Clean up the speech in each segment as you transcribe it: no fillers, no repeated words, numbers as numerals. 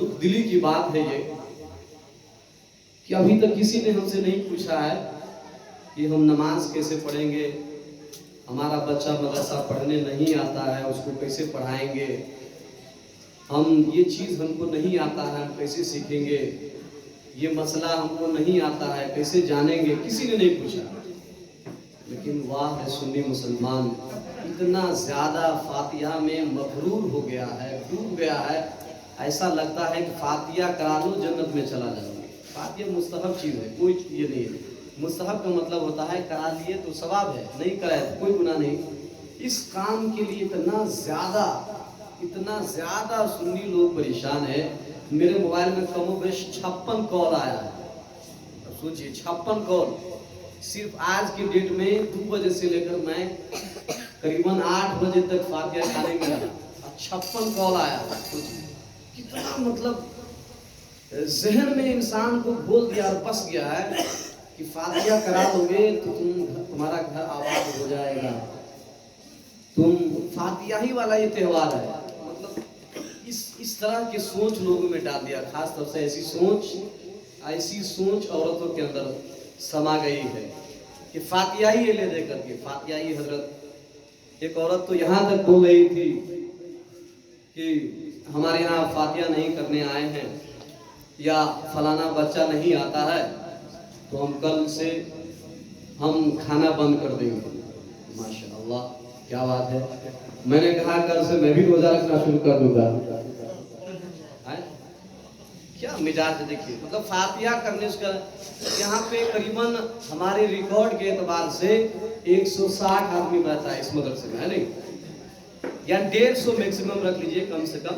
दुख दिली की बात है ये कि अभी तक किसी ने हमसे नहीं पूछा है कि हम नमाज कैसे पढ़ेंगे, हमारा बच्चा मदरसा पढ़ने नहीं आता है उसको कैसे पढ़ाएंगे, हम ये चीज़ हमको नहीं आता है हम कैसे सीखेंगे, ये मसला हमको नहीं आता है कैसे जानेंगे, किसी ने नहीं पूछा। लेकिन वाह है सुन्नी मुसलमान, इतना ज़्यादा फातिहा में मगरूर हो गया है, डूब गया है, ऐसा लगता है कि फातिहा करा लो जन्नत में चला जाओ। फातिहा मुस्तहब चीज़ है, कोई ये नहीं है। मुस्तहब का मतलब होता है करा लिए तो सवाब है, नहीं कराए तो कोई गुनाह नहीं। इस काम के लिए इतना ज़्यादा सुन्नी लोग परेशान है। मेरे मोबाइल में कमोबेश 56 कॉल आया है। अब सोचिए 56 कॉल सिर्फ आज की डेट में 2 बजे से लेकर मैं करीबन 8 बजे तक फातिहा खाने में रहा, 56 कॉल आया। कितना मतलब जहन में इंसान को बोल दिया और बस गया है कि फातिहा करा लोगे तो तुम्हारा घर आबाद हो जाएगा। तुम फातिहा ही वाला ये त्यौहार है। मतलब इस तरह की सोच लोगों में डाल दिया, खास तौर से ऐसी सोच औरतों के अंदर समा गई है कि फातिहा ही ले दे करके फातिहा ही। हजरत एक औरत तो यहाँ तक बोल रही थी कि हमारे यहाँ फातिहा नहीं करने आए हैं या फलाना बच्चा नहीं आता है तो हम कल से हम खाना बंद कर देंगे। माशाअल्लाह क्या बात है। मैंने कहा कल से मैं भी रोजा रखना शुरू कर दूंगा। क्या मिजाज है देखिए। मतलब फातिहा करने का यहाँ पे करीबन हमारे रिकॉर्ड के एतबार से 160 आदमी बैठा है इस मदरसे में, है नहीं, या 150 मैक्सिमम रख लीजिए, कम से कम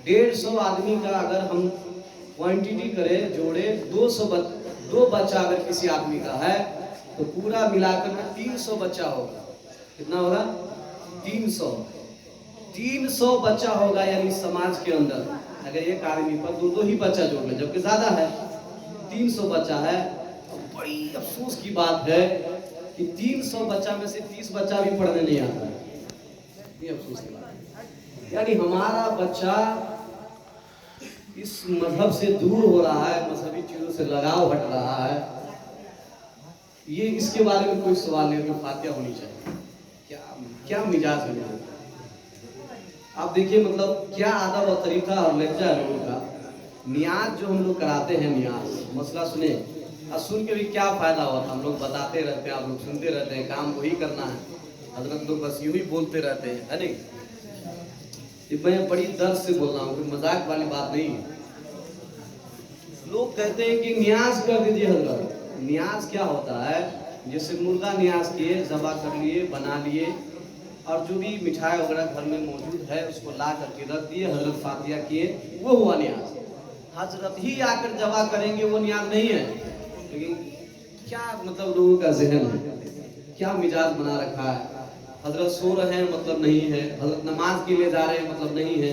150 आदमी का अगर हम क्वांटिटी करें, जोड़े 2 बच्चा अगर किसी आदमी का है तो पूरा मिलाकर में 300 बच्चा होगा। कितना होगा? 300 बच्चा होगा। यानी समाज के अंदर अगर एक आदमी पर 2 ही बच्चा जोड़ ले, जबकि ज्यादा है, 300 बच्चा है। तो बड़ी अफसोस की बात है कि 300 बच्चा में से 30 बच्चा भी पढ़ने नहीं आता है। ये अफसोस की बात है। यानी हमारा बच्चा इस मजहब से दूर हो रहा है, मजहबी चीजों से लगाव हट रहा है। ये इसके बारे में कोई सवाल नहीं कि फातिहा होनी चाहिए। क्या मिजाज है। आप देखिए मतलब क्या अदब और तरीका और लहजा है लोगों का। नियाज जो हम लोग कराते हैं, नियाज मसला सुने और सुन के भी क्या फायदा होता। हम लोग बताते रहते हैं, आप लोग सुनते रहते हैं, काम वही करना है। हजरत लोग बस यूं ही बोलते रहते हैं, है नहीं। मैं बड़ी दर्द से बोल रहा हूँ, कोई मजाक वाली बात नहीं है। लोग कहते हैं कि नियाज कर दीजिए हजरत। नियाज क्या होता है? जैसे मुर्गा नियाज किए, ज़बा कर लिए, बना लिए, और जो भी मिठाई वगैरह घर में मौजूद है उसको ला करके रख दिए, हजरत फातिहा किए, वो हुआ नियाज। हजरत ही आकर ज़बा करेंगे वो नियाज नहीं है। लेकिन क्या मतलब लोगों का जहन है, क्या मिजाज बना रखा है। हजरत सो रहे हैं मतलब नहीं है, हजरत नमाज के लिए जा रहे हैं मतलब नहीं है,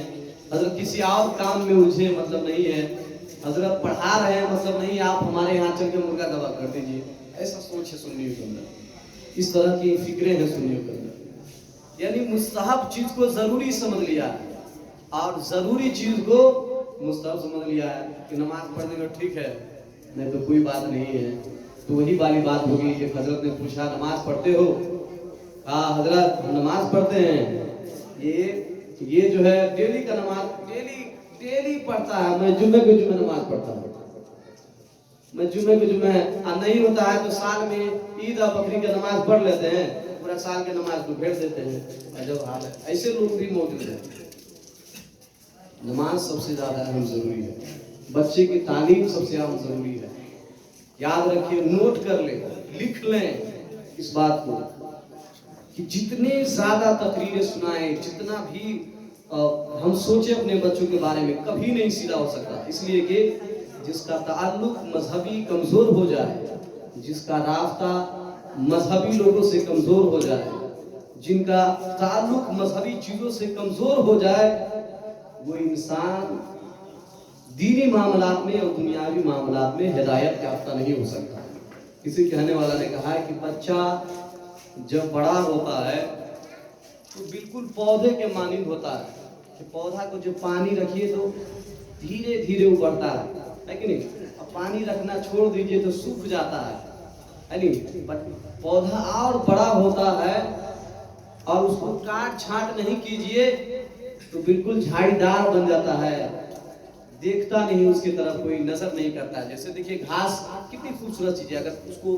हजरत किसी और काम में उलझे मतलब नहीं है, हजरत पढ़ा रहे हैं मतलब नहीं, आप हमारे यहाँ चल के मुर्गा ज़बा कर दीजिए। ऐसा सोच है सुन्नियों के अंदर, इस तरह की फिक्रें हैं सुन्नियों के अंदर। यानी मुस्तहब चीज को जरूरी समझ लिया है और जरूरी चीज को मुस्तहब समझ लिया है कि नमाज पढ़ने में ठीक है, नहीं तो कोई बात नहीं है। तो वही वाली बात होगी कि हजरत ने पूछा नमाज पढ़ते हो? हाँ हजरत नमाज पढ़ते हैं। ये जो है डेली का नमाज डेली पढ़ता है। मैं जुम्मे के जुम्मे नमाज पढ़ता हूँ। मैं जुम्मे के जुम्मे नहीं होता है तो साल में ईद और बकरी का नमाज पढ़ लेते हैं, पूरा साल के नमाज को भेज देते हैं। अजब हाल है। ऐसे लोग भी मौजूद हैं। नमाज सबसे ज्यादा अहम जरूरी है, बच्चे की तालीम सबसे अहम जरूरी है। याद रखिए, नोट कर ले, लिख लें इस बात को कि जितने ज्यादा तकरीरें सुनाएं, जितना भी हम सोचे अपने बच्चों के बारे में, कभी नहीं सीधा हो सकता। इसलिए कि जिसका ताल्लुक मजहबी कमजोर हो जाए, जिसका रास्ता मजहबी लोगों से कमजोर हो जाए, जिनका ताल्लुक मजहबी चीजों से कमजोर हो जाए, वो इंसान दीनी मामलात में और दुनियावी मामलात में हिदायत याफ्ता नहीं हो सकता। किसी कहने वाला ने कहा है कि बच्चा जब बड़ा होता है तो बिल्कुल पौधे के मानिंद होता है कि पौधा को जो पानी रखिए तो धीरे धीरे वो बढ़ता है कि नहीं। अब पानी रखना छोड़ दीजिए तो सूख जाता है नहीं। बट पौधा और बड़ा होता है और उसको काट छांट नहीं कीजिए तो बिल्कुल झाड़ीदार बन जाता है, देखता नहीं उसकी तरफ कोई नजर नहीं करता। जैसे देखिए घास कितनी खूबसूरत चीज है, अगर उसको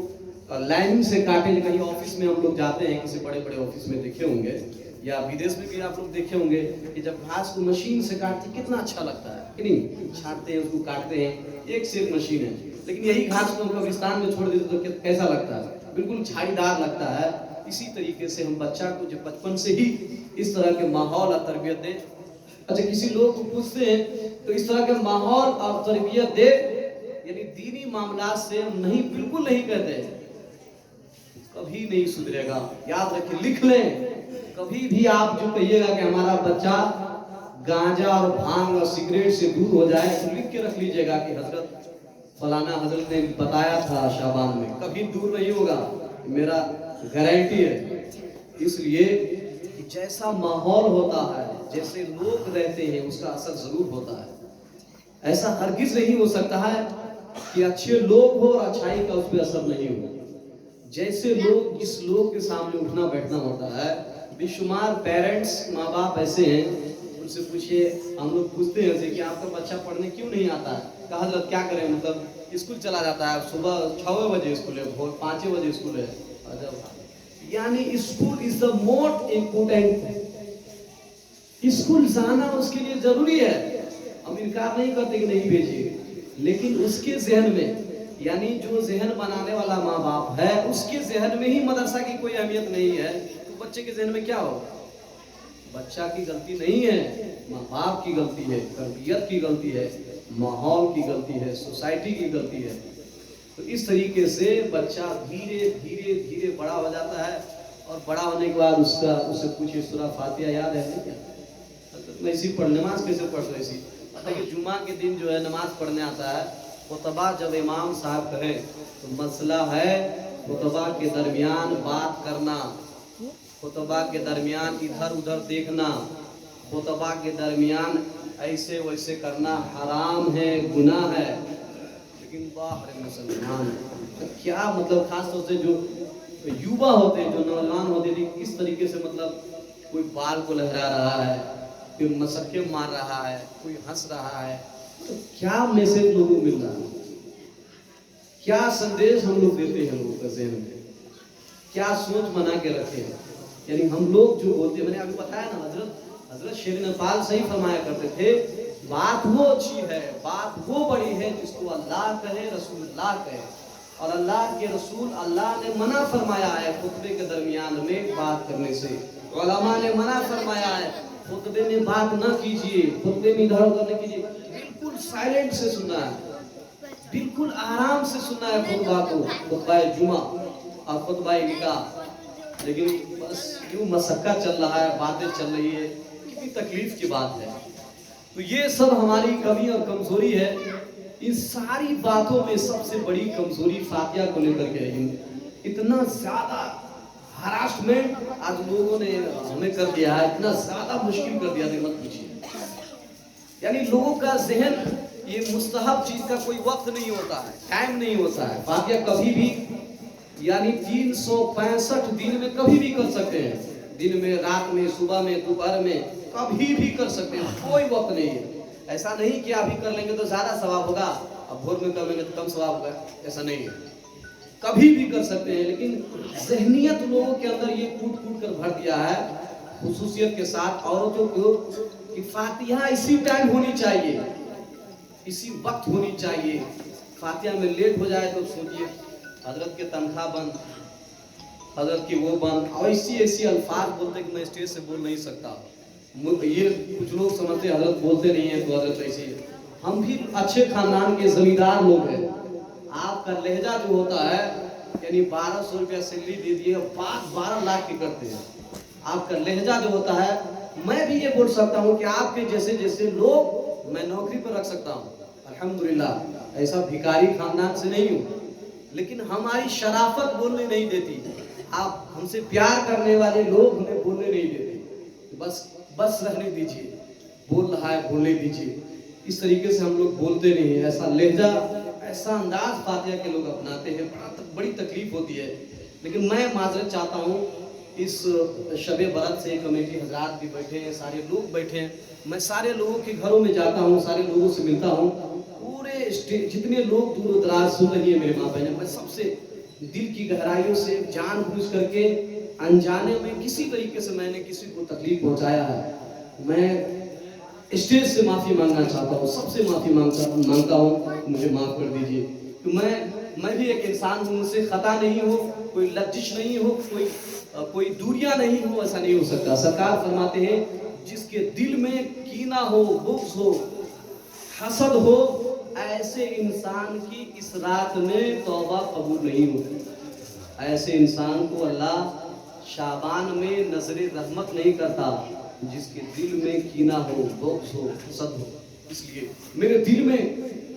लाइन से काटे, कहीं ऑफिस में हम लोग जाते हैं, किसी बड़े बड़े ऑफिस में देखे होंगे या विदेश में भी आप लोग देखे होंगे कि जब घास को मशीन से काटते कितना अच्छा लगता है कि नहीं। छाटते हैं उसको, काटते हैं, एक से एक मशीन है। लेकिन यही घास को हम कब्रिस्तान में छोड़ देते तो कैसा लगता है, बिल्कुल झाड़ीदार लगता है। इसी तरीके से हम बच्चा को जब बचपन से ही इस तरह के माहौल और तरबियत दें। अच्छा, किसी लोग को पूछते हैं तो इस तरह के माहौल और तरबियत दे, यानी दीनी मामला से हम नहीं, बिल्कुल नहीं कहते, कभी नहीं सुधरेगा। याद रखिए, लिख लें, कभी भी आप जो कहिएगा कि हमारा बच्चा गांजा और भांग और सिगरेट से दूर हो जाए तो लिख के रख लीजिएगा कि हजरत फलाना हजरत ने बताया था शाबान में, कभी दूर नहीं होगा, मेरा गारंटी है। इसलिए जैसा माहौल होता है, जैसे लोग रहते हैं, उसका असर जरूर होता है। ऐसा हरगिज नहीं हो सकता है कि अच्छे लोग हो और अच्छाई का उस पर असर नहीं हो। जैसे लोग, जिस लोग के सामने उठना बैठना होता है, बेशुमार पेरेंट्स, माँ बाप ऐसे हैं, उनसे पूछिए, हम लोग पूछते हैं कि आपका बच्चा पढ़ने क्यों नहीं आता है, कहा हजरत क्या करें, मतलब स्कूल चला जाता है, सुबह 6 बजे स्कूल है, भोर 5 बजे स्कूल है। यानी school is the most important thing. School जाना उसके लिए जरूरी है, हम इनकार नहीं करते कि नहीं भेजिए, लेकिन उसके जहन में, यानी जो जहन बनाने वाला माँ बाप है, उसके जहन में ही मदरसा की कोई अहमियत नहीं है, तो बच्चे के जहन में क्या हो। बच्चा की गलती नहीं है, माँ बाप की गलती है, तरबियत की गलती है, माहौल की गलती है, सोसाइटी की गलती है। तो इस तरीके से बच्चा धीरे धीरे धीरे बड़ा हो जाता है, और बड़ा होने के बाद उससे पूछिए सूरह फातिहा याद है क्या, तो ऐसी पढ़, नमाज कैसे पढ़ रही थी। पता है कि जुमा के दिन जो है नमाज पढ़ने आता है, खुतबा जब इमाम साहब कहे तो मसला है खुतबा के दरमियान बात करना, खुतबा के दरमियान इधर उधर देखना, खुतबा के दरमियान ऐसे वैसे करना हराम है, गुनाह है। लेकिन बाहर मुसलमान तो क्या मतलब, खास तौर से जो युवा होते हैं, जो नौजवान होते हैं, किस तरीके से मतलब कोई बाल को लहरा रहा है, कोई मसक्के मार रहा है, कोई हंस रहा है, तो क्या मैसेज लोगों को मिल रहा है, क्या संदेश हम लोग देते हैं लोगों के जहन में, क्या सोच बना के रखे हैं। यानी हम लोग जो बोलते हैं, मैंने अभी बताया ना, हजरत शेर नेपाल सही फरमाया करते थे, बात वो अच्छी है, बात वो बड़ी है जिसको अल्लाह कहे, रसूलुल्लाह कहे, और अल्लाह के रसूल, अल्लाह ने मना फरमाया है खुतबे के दरमियान में बात करने से, उलमा ने मना फरमाया है खुतबे में बात ना कीजिए, खुतबे में इधर उधर न कीजिए, बिल्कुल साइलेंट से सुनना है, बिल्कुल आराम से सुनना है खुतबा को, खुतबा जुमा और खुतबा निकाह। लेकिन बस यूं मशक्कत चल रहा है, बातें चल रही है, कितनी तकलीफ की बात है। तो ये सब हमारी कमी और कमजोरी है। इन सारी बातों में सबसे बड़ी कमजोरी फातिहा को लेकर के है। इतना ज्यादा हरासमेंट आज लोगों ने हमें कर दिया है, इतना ज्यादा मुश्किल कर दिया, मत पूछिए। यानी लोगों का जहन, ये मुस्तहब चीज का कोई वक्त नहीं होता है, टाइम नहीं होता है। फातिहा कभी भी, यानी 365 दिन में कभी भी कर सकते हैं, दिन में, रात में, सुबह में, दोपहर में, कभी भी कर सकते हैं, कोई वक्त नहीं है। ऐसा नहीं कि अभी कर लेंगे तो ज्यादा सवाब होगा, अब भोर में कर लेंगे तो कम सवाब होगा, ऐसा नहीं है, कभी भी कर सकते हैं। लेकिन जहनियत लोगों के अंदर ये कूट कूट कर भर दिया है, खुसूसियत के साथ औरतों को, कि फातिहा इसी टाइम होनी चाहिए, इसी वक्त होनी चाहिए। फातिहा में लेट हो जाए तो सोचिए हजरत के तनख्वाह बंद, हजरत की वो बंद, और ऐसी अल्फाज बोलते कि मैं स्टेज से बोल नहीं सकता। ये कुछ लोग समझते हजरत बोलते नहीं है तो हजरत ऐसी है। हम भी अच्छे खानदान के जमींदार लोग हैं। आपका लहजा जो होता है, यानी 1200 रुपया सैलरी दे दिए, बात 12 लाख की करते हैं। आपका लहजा जो होता है, मैं भी ये बोल सकता हूँ कि आपके जैसे जैसे लोग मैं नौकरी पर रख सकता हूँ, अल्हम्दुलिल्लाह। ऐसा भिखारी खानदान से नहीं हूँ, लेकिन हमारी शराफत बोलने नहीं देती। आप हमसे प्यार करने वाले लोग हमें बोलने नहीं देते, बस रहने दीजिए, बोल रहा है बोलने दीजिए। इस तरीके से हम लोग बोलते नहीं है, ऐसा लहजा, ऐसा अंदाज फातिहा के लोग अपनाते हैं, बड़ी तकलीफ होती है। लेकिन मैं माजरत चाहता हूँ, इस शबे बरत से कमेटी हजरात भी बैठे हैं, सारे लोग बैठे हैं, मैं सारे लोगों के घरों में जाता हूँ, सारे लोगों से मिलता हूँ, पूरे जितने लोग दूर दराज सुन रही है मेरे माँ बहन, मैं सबसे दिल की गहराइयों से जानबूझ करके अनजाने में किसी तरीके से मैंने किसी को तकलीफ पहुंचाया है, मैं स्टेज से माफी मांगना चाहता हूँ, सबसे माफी मांगता हूँ, मुझे माफ कर दीजिए। तो मैं भी एक इंसान हूँ, मुझसे खता नहीं हो, कोई लज्जिश नहीं हो, कोई दूरियां नहीं हो, ऐसा नहीं हो सकता। सरकार फरमाते हैं जिसके दिल में कीना हो, बुग़्ज़ हो, हसद हो, ऐसे इंसान की इस रात में तौबा कबूल नहीं होती। ऐसे इंसान को अल्लाह शाबान में नजरे रहमत नहीं करता, जिसके दिल में कीना हो, बुग़्ज़ हो, हसद हो। इसलिए मेरे दिल में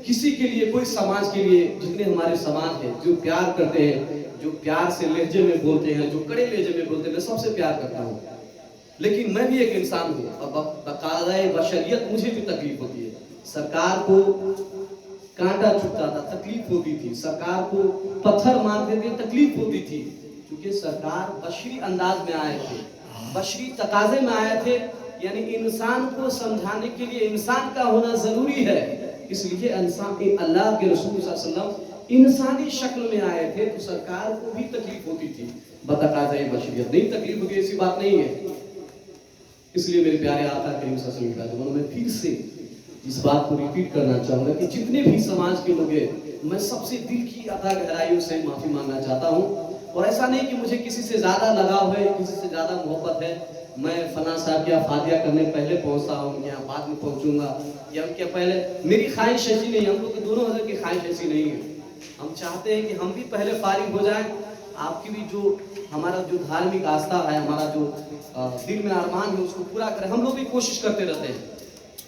किसी के लिए, कोई समाज के लिए, जितने हमारे समाज हैं जो प्यार करते हैं, जो प्यार से लहजे में बोलते हैं, जो कड़े लहजे में बोलते हैं, मैं सबसे प्यार करता हूँ। लेकिन मैं भी एक इंसान हूँ, अब बकायदा बशरियत मुझे भी तकलीफ होती है। सरकार को कांटा चुभता था, तकलीफ होती थी, सरकार को पत्थर मारते थे, तकलीफ होती थी, क्योंकि सरकार बशरी अंदाज में आए थे, बशरी तकाजे में आए थे, यानी इंसान को समझाने के लिए इंसान का होना जरूरी है। इसलिए इंसान, अल्लाह के रसूल सल्लल्लाहु अलैहि वसल्लम इंसानी शक्ल में आए थे, तो सरकार को भी तकलीफ होती थी, बतकाज़े बशरियत। नहीं तकलीफ होती ऐसी बात नहीं है। इसलिए मेरे प्यारे आका करीम सल्लल्लाहु अलैहि वसल्लम, मैं फिर से इस बात को रिपीट करना चाहूंगा कि जितने भी समाज के लोग हैं, मैं सबसे दिल की अता गहराइयों से माफी मांगना चाहता हूँ। और ऐसा नहीं कि मुझे किसी से ज्यादा लगाव है, किसी से ज्यादा मोहब्बत है, मैं फना साहब या फातिहा करने पहले पहुंचता हूँ, या बाद में पहुंचूंगा, या उनके पहले, मेरी ख्वाहिश ऐसी नहीं, हम लोग के दोनों हजरत की ख्वाहिश ऐसी नहीं है। हम चाहते हैं कि हम भी पहले फारिग हो जाएं, आपकी भी जो हमारा जो धार्मिक आस्था है, हमारा जो दिल में अरमान है, उसको पूरा करें। हम लोग भी कोशिश करते रहते हैं।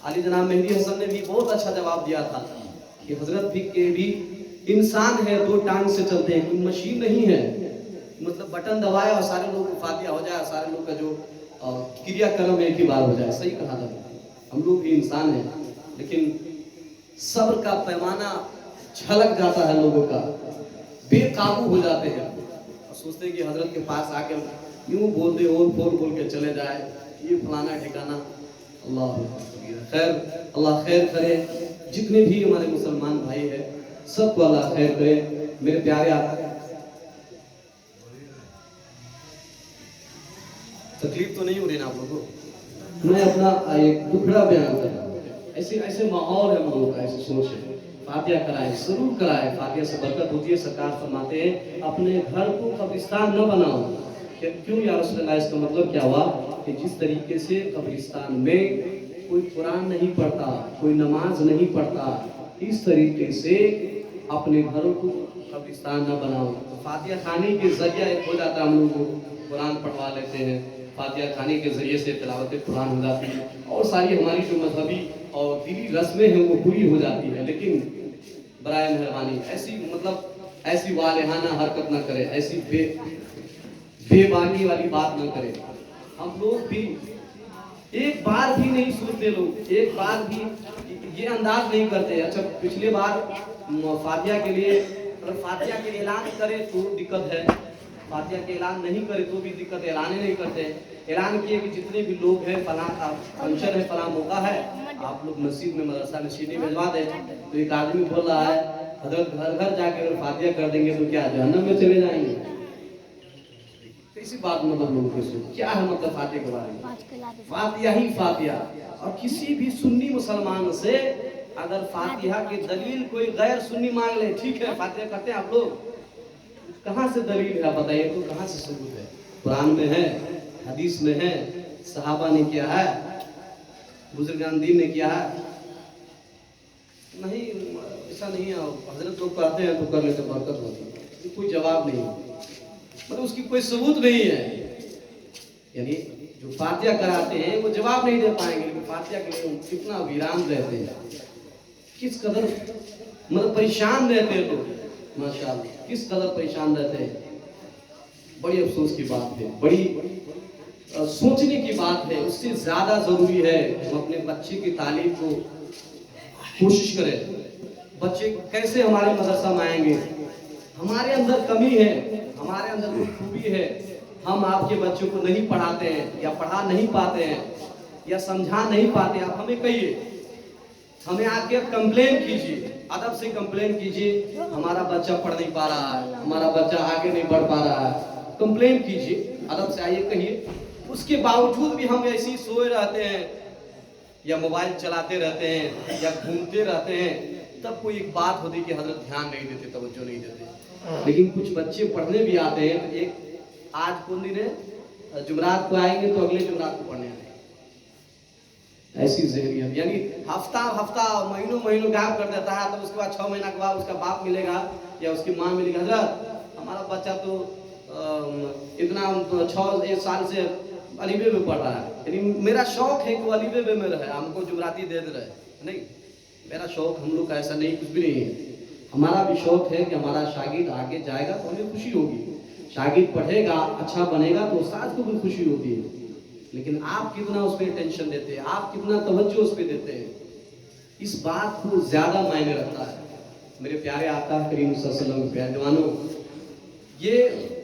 अली जनाब मेहदी हसन ने भी बहुत अच्छा जवाब दिया था कि हजरत भी इंसान है, दो टांग से चलते हैं, कोई मशीन नहीं है, मतलब बटन दबाए और सारे लोग को फातिहा हो जाए, सारे लोग का जो क्रियाक्रम एक ही बार हो जाए। सही कहा था, हम लोग भी इंसान हैं, लेकिन सब्र का पैमाना झलक जाता है लोगों का, बेकाबू हो जाते हैं और सोचते हैं कि हजरत के पास आके यूं बोल दे, और फोन बोल के चले जाए, ये फलाना ठिकाना। अल्लाह खैर, अल्लाह खैर करे, जितने भी हमारे मुसलमान भाई हैं सबको अल्लाह खैर करे। मेरे प्यारे आका, तकलीफ तो नहीं हो रही ना आप लोगों को? मैं अपना एक दुखड़ा बयान कर रहा हूँ। ऐसे माहौल है हम लोगों का, ऐसे सोच है, फातिहा कराए, जरूर कराए, फातिहा से बरकत होती है। सरकार फरमाते हैं अपने घर को कब्रिस्तान न बनाओ। क्यों या रसूलुल्लाह, इसका मतलब क्या हुआ कि जिस तरीके से कब्रिस्तान में कोई कुरान नहीं पढ़ता, कोई नमाज नहीं पढ़ता, इस तरीके से अपने घरों को कब्रिस्तान न बनाओ। फातिहा खाने के जरिए एक हो जाता है, हम लोग को कुरान पढ़वा लेते हैं, फातिहा खाने के जरिए से तिलावत कुरान हो जाती है, और सारी हमारी जो मजहबी और दिली रस्में हैं वो पूरी हो जाती है। लेकिन बराए मेहरबानी ऐसी वालेहाना हरकत ना करे, ऐसी बेबानी वाली बात ना करे। हम लोग भी एक बार भी नहीं सोचते, लोग एक बार भी ये अंदाज नहीं करते। अच्छा, पिछले बार फातिहा के लिए, अगर फातिहा के ऐलान करे तो दिक्कत है, फातिहा के ऐलान नहीं करे तो भी दिक्कत है, ऐलान नहीं करते। ऐलान किए कि जितने भी लोग हैं, फलां फंक्शन है, फलां मौका है, आप लोग मस्जिद में, मदरसा में सीढ़ी भिजवा दें। तो एक आदमी बोल रहा है हजरत घर घर जाके अगर फातिहा कर देंगे तो क्या जहन्नम में चले जाएंगे? इसी बात मतलब लोगों के सोच क्या है, मतलब फातिहा के बारे में, फातिहा ही फातिहा। और किसी भी सुन्नी मुसलमान से अगर फातिहा की दलील कोई गैर सुन्नी मांग ले, ठीक है फातिहा करते हैं आप लोग, कहाँ से दलील है बताइए तो, कहाँ से सबूत है? कुरान में है, हदीस में है, सहाबा ने किया है, बुजुर्गान दीन ने किया है? नहीं, ऐसा नहीं है। हजरत लोग कहते हैं तो कर लेते, बरकत होती है, कोई जवाब नहीं, मतलब उसकी कोई सबूत नहीं है। यानी जो फातिहा कराते हैं वो जवाब नहीं दे पाएंगे, लेकिन फातिहा के लिए कितना वीरान रहते हैं, किस कदर मतलब परेशान रहते हैं लोग, माशाअल्लाह किस कदर परेशान रहते हैं। बड़ी अफसोस की बात है, बड़ी सोचने की बात है। उससे ज्यादा जरूरी है हम अपने बच्चे की तालीम को कोशिश करें। बच्चे कैसे हमारे मदरसा में आएंगे? हमारे अंदर कमी है, हमारे अंदर कोई खूबी है, हम आपके बच्चों को नहीं पढ़ाते हैं या पढ़ा नहीं पाते हैं या समझा नहीं पाते। आप हमें कहिए, हमें आके कंप्लेन कीजिए, अदब से कंप्लेन कीजिए, हमारा बच्चा पढ़ नहीं पा रहा है, हमारा बच्चा आगे नहीं बढ़ पा रहा है। कंप्लेन कीजिए, अदब से आइए कहिए। उसके बावजूद भी हम ऐसे ही सोए रहते हैं या मोबाइल चलाते रहते हैं या घूमते रहते हैं, तब कोई एक बात होती कि हजरत ध्यान नहीं देते, तवज्जो नहीं देते। लेकिन कुछ बच्चे पढ़ने भी आते हैं। एक आज कौन दिन है, जुमरात को आएंगे तो अगले जुमरात को पढ़ने आएंगे। ऐसी ज़हनियत, यानी हफ्ता हफ्ता महीनों महीनों गायब कर देता है, तो उसके बाद 6 महीना के बाद उसका बाप मिलेगा या उसकी माँ मिलेगी, हजरत हमारा बच्चा तो इतना 6 साल से अलीबे में पढ़ रहा है, यानी मेरा शौक है कि वो अलीबे में रहे, हमको जुमराती दे रहे। नहीं, मेरा शौक हम लोग का ऐसा नहीं, कुछ भी नहीं है। हमारा भी शौक है कि हमारा शागिर्द आगे जाएगा तो हमें खुशी होगी, शागिर्द पढ़ेगा, अच्छा बनेगा तो उस्ताद को भी खुशी होती है। लेकिन आप कितना उस पर टेंशन देते हैं, आप कितना तवज्जो उस पर देते हैं, इस बात को ज्यादा मायने रखता है। मेरे प्यारे आका करीम सल्लल्लाहु अलैहि वसल्लम, प्यारे जवानों, ये